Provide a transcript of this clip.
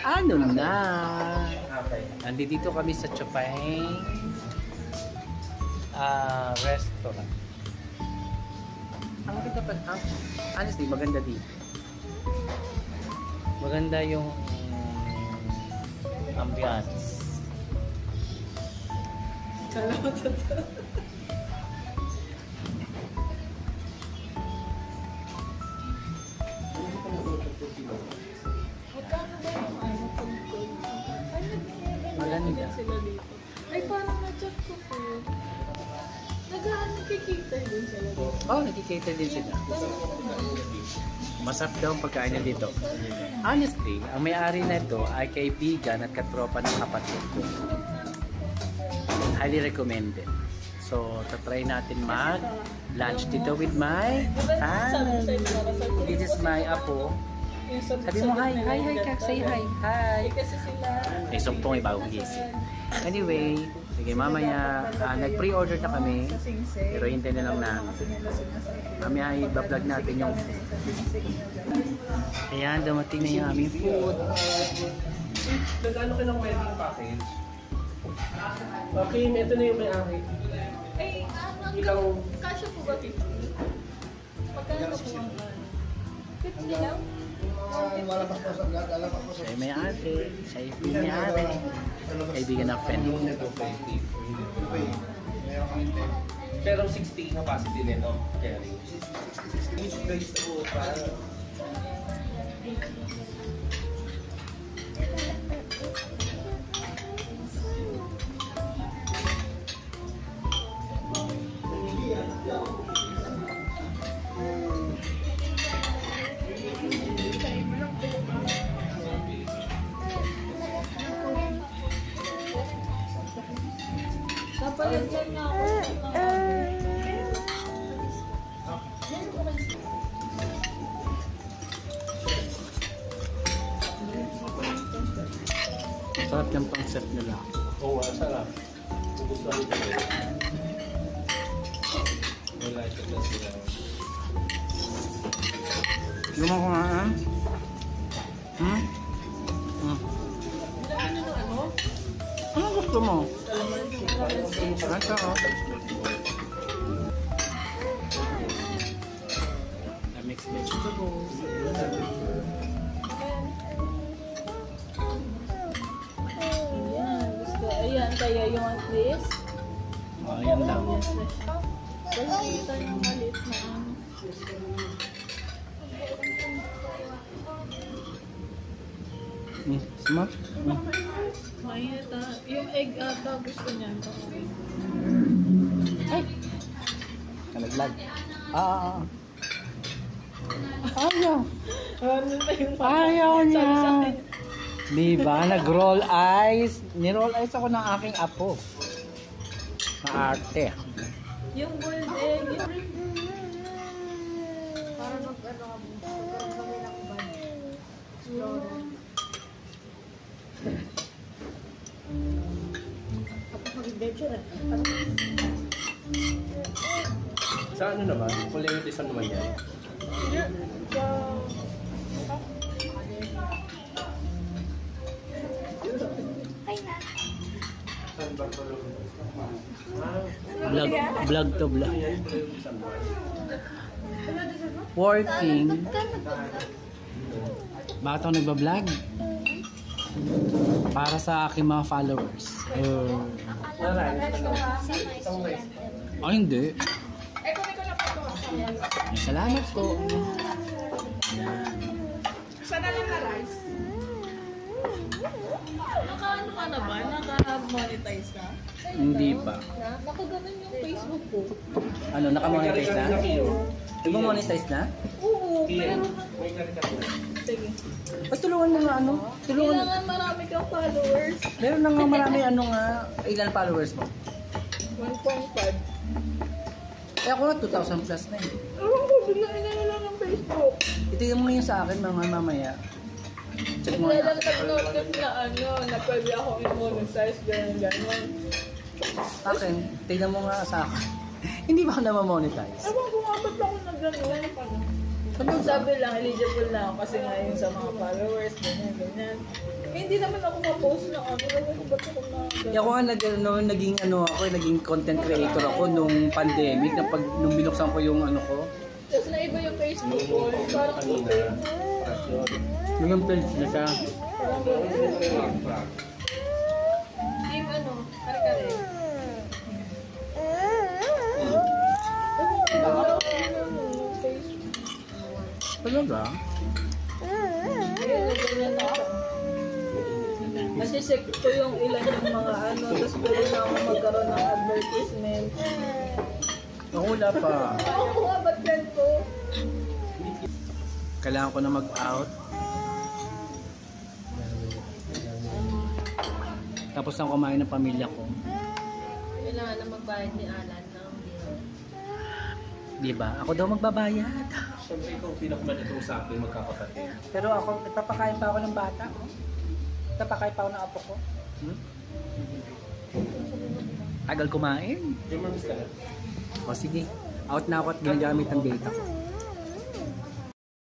Ano na? Nandito kami sa Chopin restaurant. Ang ganda pa, honestly, maganda dito. Maganda yung ambiance. Salamat sa ito. Maganda. Ay, parang na-chat ko po. Nag-cater din sila dito. Oh, nag-cater din sila. Masarap daw ang pagkain niya dito. Honestly, ang may-ari na ito ay kaibigan at katropa ng kapatid ko. Highly recommended. So, tatry natin mag-lunch dito with my family. This is my apo. Sabi mo, hi, kak, say hi. Hi. Kasi sila. Ay, sumpong ibagong gising. Anyway, sige, mamaya, nag-pre-order na kami. Pero hintay na lang na. Mamaya, i-vlog natin yung food. Ayan, dumating na yung aming food. Nagano ka ng wedding package? Okay, ito na yung may-ari. Ay, kasya po ba 50? Pagkano po ang 50 lang? Siya yung may-ari. Siya yung may-ari. Kaibigan ng friend. Pero 60 capacity din, no? Carry. Napalagyan na ako. Sarap yung pang-set nila. Oo, sarap. Gusto rin ito. Wala ito na sila. Yung mga kumaan? Ano gusto mo? Ito, oh. Mixed vegetables. Ayan, kaya you want this? Oh, ayan lang. Wala kita yung maliit na ano. Smart? Mainit ah. Yung egg ata gusto niya. Ay! Nalaglag. Ayaw! Ano na yung Ayaw niya! Diba? Nag-roll eyes. Ni-roll eyes ako ng aking apo. Maarte. yung boiled egg. Para mag-ano Sa ano naman? Kulay design naman yan. Vlog to vlog. Working. Bakit ako nagbablog? Para sa aking mga followers. Oh, hindi. Salamat po. Sana lang na rice. Naka-ano ka na ba? Naka-monetize ka? Hindi pa. Nakaganon yung Facebook ko. Ano, naka-monetize na? Di ba monetize na? Oo, pero... May karikatura. Sige. Ba't tulungan mo nga ano? Tulungan. Kailangan marami kang followers. Meron na nga marami ano nga. Ilan followers mo? 1.5. Eh ako nga 2,000 plus na eh. Ewan ko, biglain na lang ng Facebook. Itignan mo ngayon sa akin mga mamaya. Check mo Bigla lang nga. nag-notice na ano, na pwede akong i-monetize, gano'n. Akin, tignan mo nga sa akin. Hindi ba ako na ma-monetize? Ewan ko nga ba't ako nag-gano'n? Sabi lang, eligible na ako kasi ngayon sa mga followers, ganyan, ganyan. Eh, hindi naman ako ma-post na ano. Ba't ako na... Ako nga naging content creator ako nung pandemic, nung binuksan ko yung ano ko. Tapos naiba yung Facebook ko, parang open. Yung page na siya. Team ano, kare-kare. Talaga? Ayun, ganyan ako. Kasi check ko yung ilan yung mga ano, tapos pwede na ako magkaroon ng advertisement. Ako wala pa. Ako nga, ba't yan ko? Kailangan ko na mag-out. Tapos na kumain ng pamilya ko. Kailangan na magbayad ni Alan ng bill. Diba? Ako daw magbabayad. Siyempre ikaw pinakamalito sa akin magkakapatid. Pero ako, nagpapakain pa ako ng bata. Oh. Nagpapakain pa ako ng apo ko. Tagal kumain. Di mo miss ka na? O sige, out na ako at ginagamit ang data ko.